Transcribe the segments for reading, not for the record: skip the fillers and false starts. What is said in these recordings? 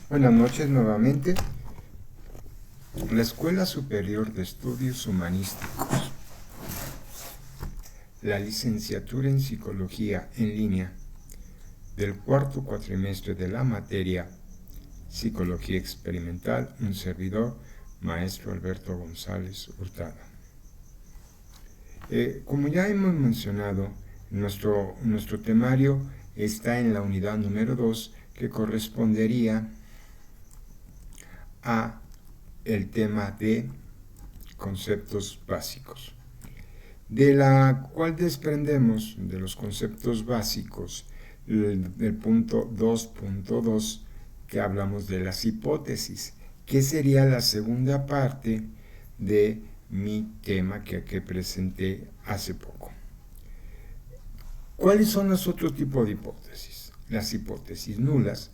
Buenas noches nuevamente. La Escuela Superior de Estudios Humanísticos, la licenciatura en Psicología en línea del cuarto cuatrimestre de la materia Psicología Experimental, un servidor, maestro Alberto González Hurtado. Como ya hemos mencionado, nuestro temario está en la unidad número 2, que correspondería a el tema de conceptos básicos, de la cual desprendemos de los conceptos básicos del punto 2.2, que hablamos de las hipótesis, que sería la segunda parte de mi tema que presenté hace poco. ¿Cuáles son los otros tipos de hipótesis? Las hipótesis nulas.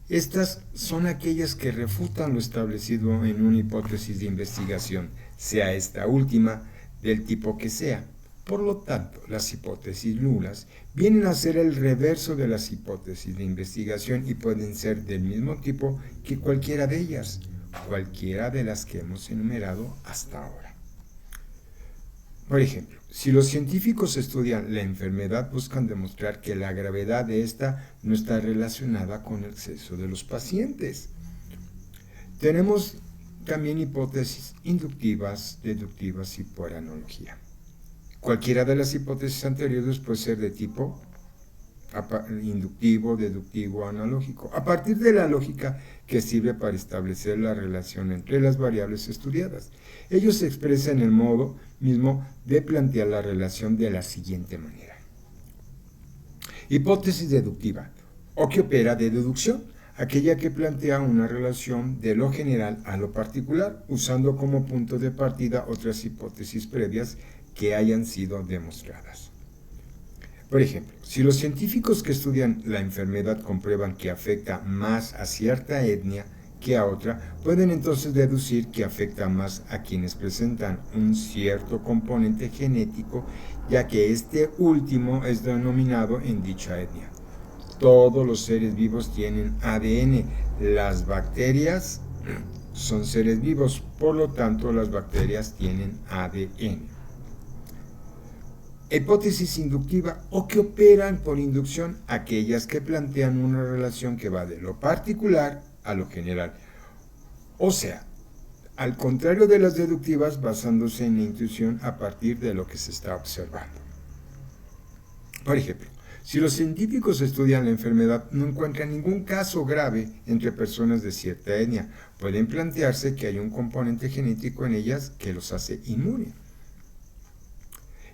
Estas son aquellas que refutan lo establecido en una hipótesis de investigación, sea esta última del tipo que sea. Por lo tanto, las hipótesis nulas vienen a ser el reverso de las hipótesis de investigación y pueden ser del mismo tipo que cualquiera de ellas, cualquiera de las que hemos enumerado hasta ahora. Por ejemplo, si los científicos estudian la enfermedad, buscan demostrar que la gravedad de esta no está relacionada con el sexo de los pacientes. Tenemos también hipótesis inductivas, deductivas y por analogía. Cualquiera de las hipótesis anteriores puede ser de tipo inductivo, deductivo, analógico, a partir de la lógica que sirve para establecer la relación entre las variables estudiadas. Ello se expresa en el modo mismo de plantear la relación de la siguiente manera. Hipótesis deductiva, o que opera de deducción, aquella que plantea una relación de lo general a lo particular, usando como punto de partida otras hipótesis previas que hayan sido demostradas. Por ejemplo, si los científicos que estudian la enfermedad comprueban que afecta más a cierta etnia que a otra, pueden entonces deducir que afecta más a quienes presentan un cierto componente genético, ya que este último es denominado en dicha etnia. Todos los seres vivos tienen ADN. Las bacterias son seres vivos, por lo tanto las bacterias tienen ADN. Hipótesis inductiva, o que operan por inducción, aquellas que plantean una relación que va de lo particular a lo general. O sea, al contrario de las deductivas, basándose en la intuición a partir de lo que se está observando. Por ejemplo, si los científicos estudian la enfermedad, no encuentran ningún caso grave entre personas de cierta etnia. Pueden plantearse que hay un componente genético en ellas que los hace inmunes.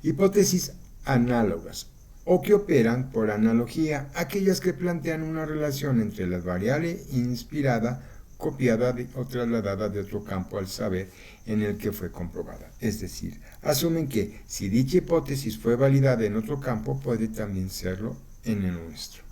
Hipótesis análogas, o que operan por analogía, aquellas que plantean una relación entre la variable inspirada, copiada o trasladada de otro campo al saber en el que fue comprobada. Es decir, asumen que si dicha hipótesis fue validada en otro campo, puede también serlo en el nuestro.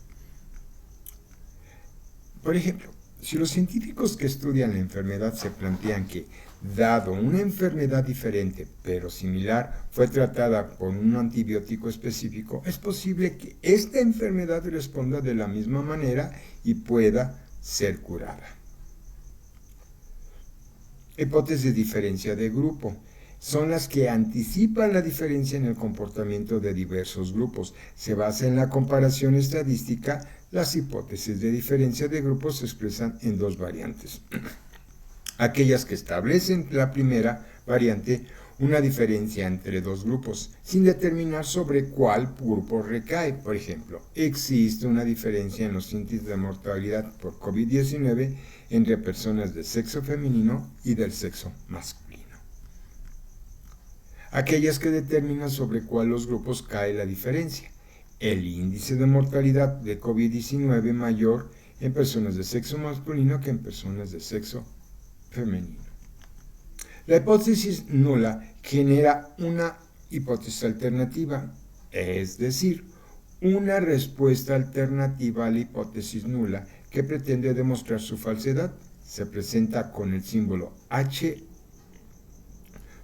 Por ejemplo, si los científicos que estudian la enfermedad se plantean que, dado una enfermedad diferente pero similar fue tratada con un antibiótico específico, es posible que esta enfermedad responda de la misma manera y pueda ser curada. Hipótesis de diferencia de grupo son las que anticipan la diferencia en el comportamiento de diversos grupos. Se basa en la comparación estadística. Las hipótesis de diferencia de grupos se expresan en dos variantes. Aquellas que establecen la primera variante, una diferencia entre dos grupos, sin determinar sobre cuál grupo recae. Por ejemplo, existe una diferencia en los índices de mortalidad por COVID-19 entre personas del sexo femenino y del sexo masculino. Aquellas que determinan sobre cuál los grupos cae la diferencia. El índice de mortalidad de COVID-19 mayor en personas de sexo masculino que en personas de sexo femenino. La hipótesis nula genera una hipótesis alternativa, es decir, una respuesta alternativa a la hipótesis nula que pretende demostrar su falsedad. Se presenta con el símbolo H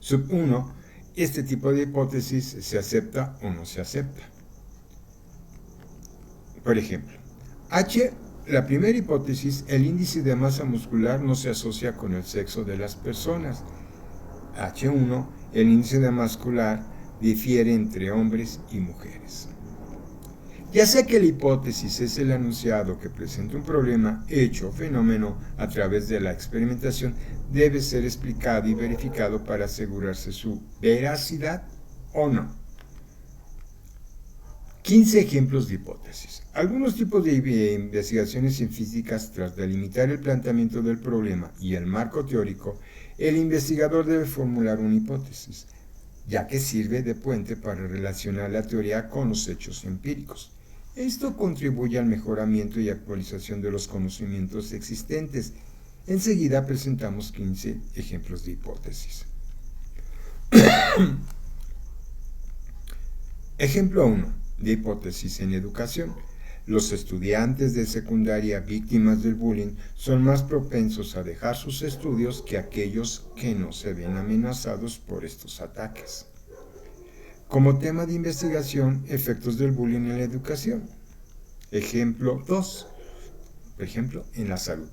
sub 1. Este tipo de hipótesis se acepta o no se acepta. Por ejemplo, H La primera hipótesis, el índice de masa muscular no se asocia con el sexo de las personas. H1, el índice de masa muscular difiere entre hombres y mujeres. Ya sea que la hipótesis es el enunciado que presenta un problema, hecho o fenómeno a través de la experimentación, debe ser explicado y verificado para asegurarse su veracidad o no. 15 ejemplos de hipótesis. Algunos tipos de investigaciones científicas, tras delimitar el planteamiento del problema y el marco teórico, el investigador debe formular una hipótesis, ya que sirve de puente para relacionar la teoría con los hechos empíricos. Esto contribuye al mejoramiento y actualización de los conocimientos existentes. Enseguida presentamos 15 ejemplos de hipótesis. Ejemplo 1 de hipótesis en educación. Los estudiantes de secundaria víctimas del bullying son más propensos a dejar sus estudios que aquellos que no se ven amenazados por estos ataques. Como tema de investigación, efectos del bullying en la educación. Ejemplo 2. Por ejemplo, en la salud.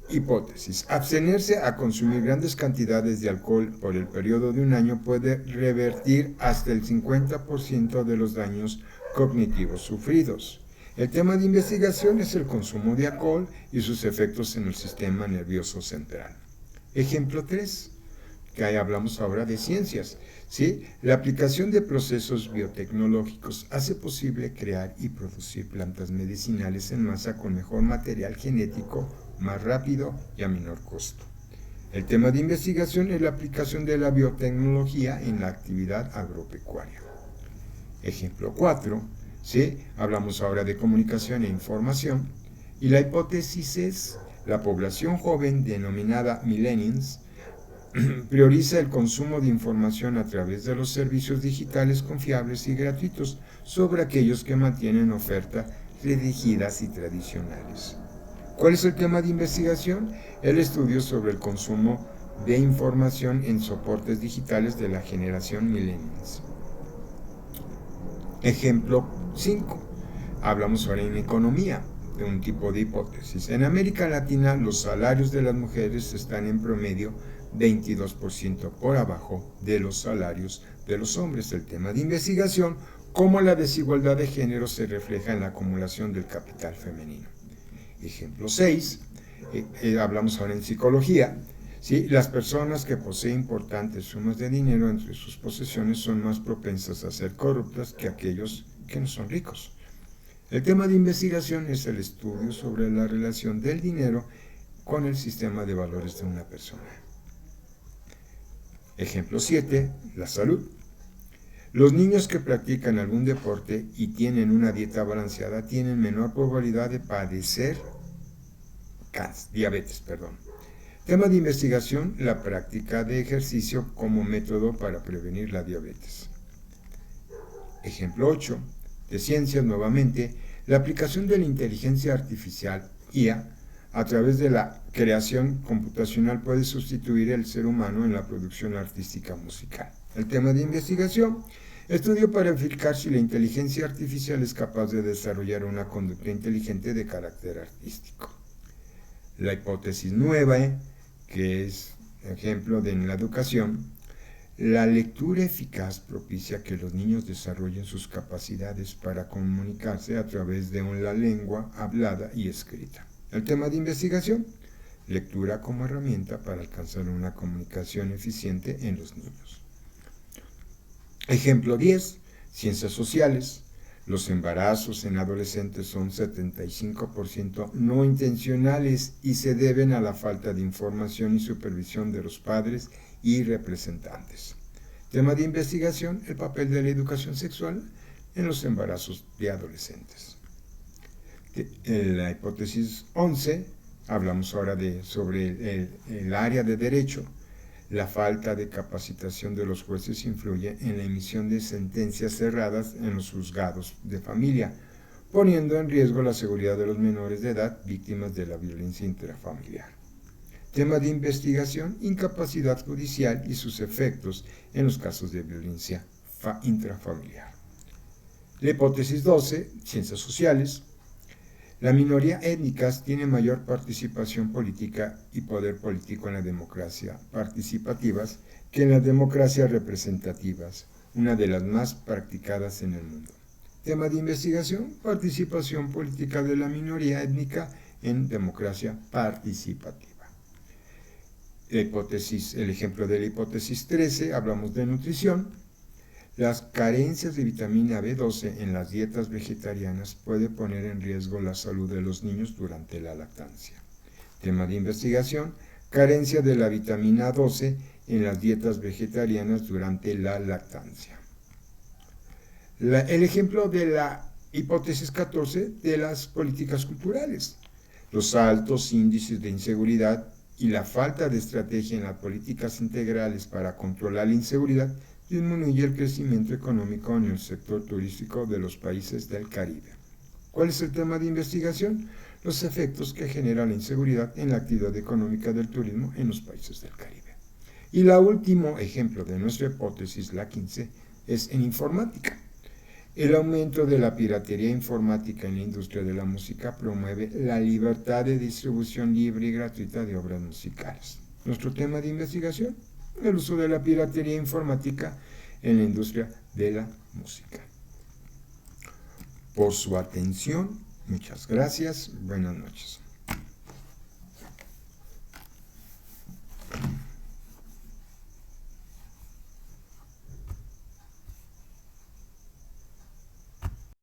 Hipótesis. Abstenerse a consumir grandes cantidades de alcohol por el periodo de un año puede revertir hasta el 50% de los daños cognitivos sufridos. El tema de investigación es el consumo de alcohol y sus efectos en el sistema nervioso central. Ejemplo 3. Que ahí hablamos ahora de ciencias. ¿Sí? La aplicación de procesos biotecnológicos hace posible crear y producir plantas medicinales en masa con mejor material genético, más rápido y a menor costo. El tema de investigación es la aplicación de la biotecnología en la actividad agropecuaria. Ejemplo 4. ¿Sí? Hablamos ahora de comunicación e información. Y la hipótesis es la población joven denominada millennials prioriza el consumo de información a través de los servicios digitales confiables y gratuitos sobre aquellos que mantienen ofertas restringidas y tradicionales. ¿Cuál es el tema de investigación? El estudio sobre el consumo de información en soportes digitales de la generación millennials. Ejemplo 5. Hablamos ahora en economía de un tipo de hipótesis. En América Latina los salarios de las mujeres están en promedio 22% por abajo de los salarios de los hombres. El tema de investigación, cómo la desigualdad de género se refleja en la acumulación del capital femenino. Ejemplo 6, hablamos ahora en psicología. ¿Sí? Las personas que poseen importantes sumas de dinero entre sus posesiones son más propensas a ser corruptas que aquellos que no son ricos. El tema de investigación es el estudio sobre la relación del dinero con el sistema de valores de una persona. Ejemplo 7, la salud. Los niños que practican algún deporte y tienen una dieta balanceada tienen menor probabilidad de padecer diabetes. Tema de investigación, la práctica de ejercicio como método para prevenir la diabetes. Ejemplo 8, de ciencias nuevamente, la aplicación de la inteligencia artificial, IA, a través de la creación computacional puede sustituir al ser humano en la producción artística musical. El tema de investigación, estudio para verificar si la inteligencia artificial es capaz de desarrollar una conducta inteligente de carácter artístico. La hipótesis nueva, que es ejemplo de en la educación, la lectura eficaz propicia que los niños desarrollen sus capacidades para comunicarse a través de la lengua hablada y escrita. El tema de investigación, lectura como herramienta para alcanzar una comunicación eficiente en los niños. Ejemplo 10, ciencias sociales. Los embarazos en adolescentes son 75% no intencionales y se deben a la falta de información y supervisión de los padres y representantes. Tema de investigación, el papel de la educación sexual en los embarazos de adolescentes. En la hipótesis 11, hablamos ahora sobre el área de derecho. La falta de capacitación de los jueces influye en la emisión de sentencias cerradas en los juzgados de familia, poniendo en riesgo la seguridad de los menores de edad víctimas de la violencia intrafamiliar. Tema de investigación, incapacidad judicial y sus efectos en los casos de violencia intrafamiliar. La hipótesis 12, ciencias sociales. Las minorías étnicas tienen mayor participación política y poder político en las democracias participativas que en las democracias representativas, una de las más practicadas en el mundo. Tema de investigación: participación política de la minoría étnica en democracia participativa. El ejemplo de la hipótesis 13, hablamos de nutrición. Las carencias de vitamina B12 en las dietas vegetarianas puede poner en riesgo la salud de los niños durante la lactancia. Tema de investigación: carencia de la vitamina 12 en las dietas vegetarianas durante la lactancia. El ejemplo de la hipótesis 14 de las políticas culturales. Los altos índices de inseguridad y la falta de estrategia en las políticas integrales para controlar la inseguridad disminuye el crecimiento económico en el sector turístico de los países del Caribe. ¿Cuál es el tema de investigación? Los efectos que genera la inseguridad en la actividad económica del turismo en los países del Caribe. Y el último ejemplo de nuestra hipótesis, la 15, es en informática. El aumento de la piratería informática en la industria de la música promueve la libertad de distribución libre y gratuita de obras musicales. Nuestro tema de investigación: el uso de la piratería informática en la industria de la música. Por su atención, muchas gracias. Buenas noches.